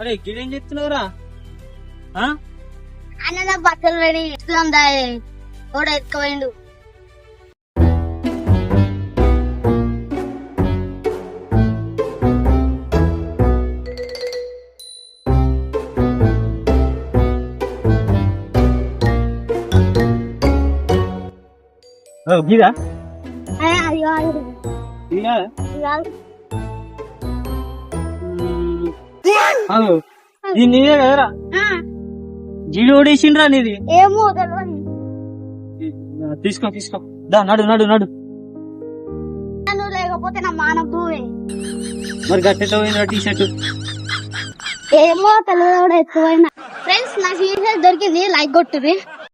అరే గిడేం చెప్తున్నావురా? అన్న బట్టలు రెడీ ఇస్తుందా కూడా ఎత్తుకోండు. గీదా అది కాదు ఇది నీదే కదరా? జీడి ఓడేసిండ్రా నీది. ఏమో తెలియదు. తీసుకో తీసుకో దా నడు నడు నడు. నువ్వు లేకపోతే నా మానం పోవే. మరి గట్టెతో పోయిన టీ షర్ట్ ఏమో తెలియదు. ఎక్కువైనా ఫ్రెండ్స్ నాకు ఈ షర్ట్ దొరికింది, లైక్ కొట్టుర్రి.